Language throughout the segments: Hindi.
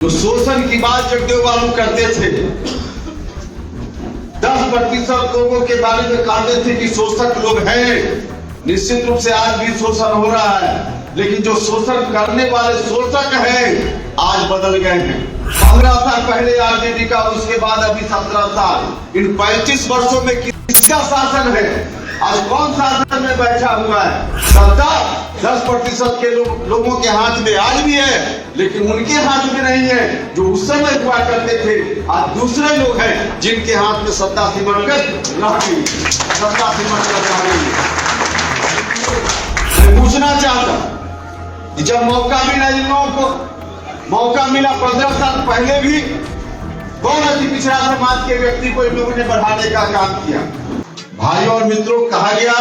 जो शोषण की बात जगदेव बाबू करते थे, 10% लोगों के बारे में कहते थे कि शोषक लोग हैं। निश्चित रूप से आज भी शोषण हो रहा है, लेकिन जो शोषण करने वाले शोषक हैं आज बदल गए हैं। 15 साल पहले आरजेडी का, उसके बाद अभी 17 साल, इन 35 वर्षों में किसका शासन है? आज कौन शासन में बैठा हुआ है? सत्ता 10% के लोगों के हाथ में आज भी है, लेकिन उनके हाथ में नहीं है जो उस समय हुआ करते थे। आज दूसरे लोग हैं जिनके हाथ में सत्ता सिमट कर रह गई, सत्ता सिमट कर रह गई। मैं पूछना चाहता कि जब मौका मिला, इन लोगों को मौका मिला 15 साल पहले भी, कौन अति पिछड़ा समाज के व्यक्ति को इन लोगों ने बढ़ाने का काम किया? भाइयों और मित्रों, कहा गया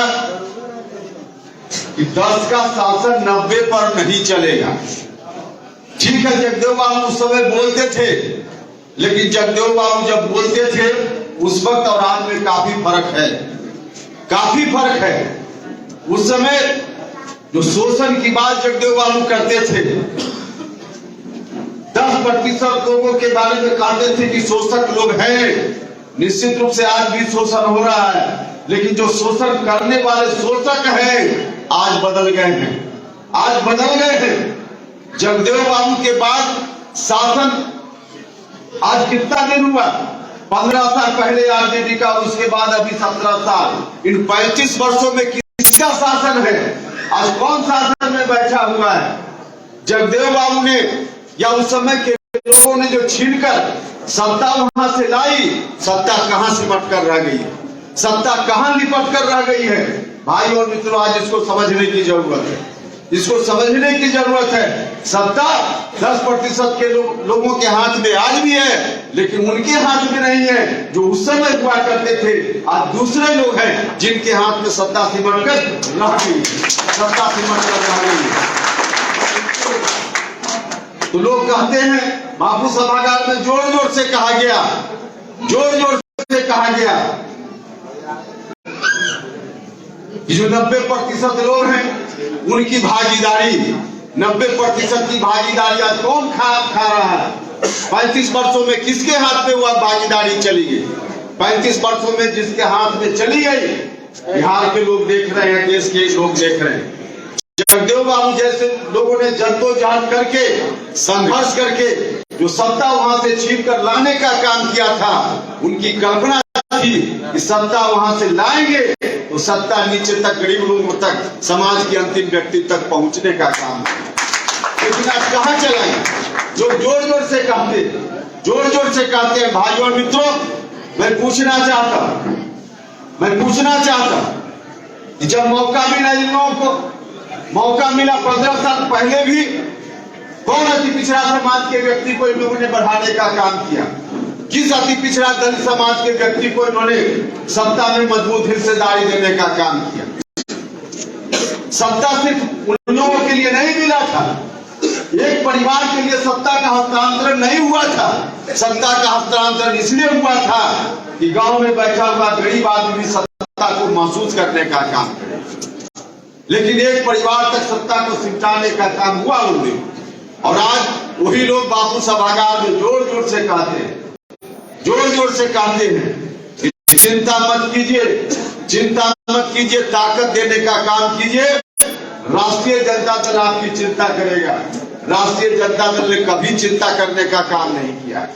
कि 10 का शासन 90 पर नहीं चलेगा। ठीक है, जगदेव बाबू उस समय बोलते थे, लेकिन जगदेव बाबू जब बोलते थे उस वक्त और आज में काफी फर्क है, काफी फर्क है। उस समय जो शोषण की बात जगदेव बाबू करते थे, 10% लोगों के बारे में कहते थे कि शोषक लोग हैं। निश्चित रूप से आज भी शोषण हो रहा है, लेकिन जो शोषण करने वाले शोषक हैं आज बदल गए हैं, आज बदल गए हैं। जगदेव बाबू के बाद शासन आज कितना दिन हुआ? 15 साल पहले आरजेडी का, उसके बाद अभी 17 साल, इन 35 वर्षों में किसका शासन है? आज कौन शासन में बैठा हुआ है? जगदेव बाबू ने या उस समय के लोगों ने जो छीनकर सत्ता वहां से लाई, सत्ता कहां सिमट कर रह गई है, सत्ता कहां लिपट कर रह गई है? भाई और मित्रों, आज इसको समझने की जरूरत है, इसको समझने की जरूरत है। सत्ता 10% के लोगों के हाथ में आज भी है, लेकिन उनके हाथ में नहीं है जो उस समय हुआ करते थे। आज दूसरे लोग हैं जिनके हाथ में सत्ता सिमट कर रह गई, सत्ता सिमट कर रह गई। तो लोग कहते हैं, बापू सभागार में जोर जोर से कहा गया, जोर जोर से कहा गया कि जो 90% लोग हैं उनकी भागीदारी, 90% की भागीदारी आज कौन खा रहा है? 35 वर्षों में किसके हाथ में हुआ भागीदारी चली गई? 35 वर्षों में जिसके हाथ में चली गई, बिहार के लोग देख रहे हैं, देश के लोग देख रहे हैं। जगदेव बाबू जैसे लोगों ने जद्दोजहद करके, संघर्ष करके जो सत्ता वहां से छीन कर लाने का काम किया था, उनकी कल्पना थी कि सत्ता वहां से लाएंगे तो सत्ता नीचे तक, गरीब लोगों तक, समाज के अंतिम व्यक्ति तक पहुंचने का काम। लेकिन आज कहां चलाए? जो जोर जोर से कहते, जोर जोर से कहते हैं। भाइयों और मित्रों, मैं पूछना चाहता कि जब मौका मिला, इन लोगों को मौका मिला 15 साल पहले भी, कौन अति पिछड़ा समाज के व्यक्ति को इन लोगों ने बढ़ाने का काम किया? किस अति पिछड़ा दलित समाज के व्यक्ति को इन्होंने सत्ता में मजबूत हिस्सेदारी देने का काम किया? सत्ता सिर्फ उन लोगों के लिए नहीं मिला था, एक परिवार के लिए सत्ता का हस्तांतरण नहीं हुआ था। सत्ता का हस्तांतरण इसलिए हुआ था कि गांव में बैठा हुआ गरीब आदमी सत्ता को महसूस करने का काम करे, लेकिन एक परिवार तक सत्ता को सिमटाने का काम हुआ उनमें। और आज वही लोग बापू सभागार में जोर जोर से कहते हैं, जोर जोर से कहते हैं कि चिंता मत कीजिए, चिंता मत कीजिए, ताकत देने का काम कीजिए। राष्ट्रीय जनता दल आपकी चिंता करेगा। राष्ट्रीय जनता दल ने कभी चिंता करने का काम नहीं किया।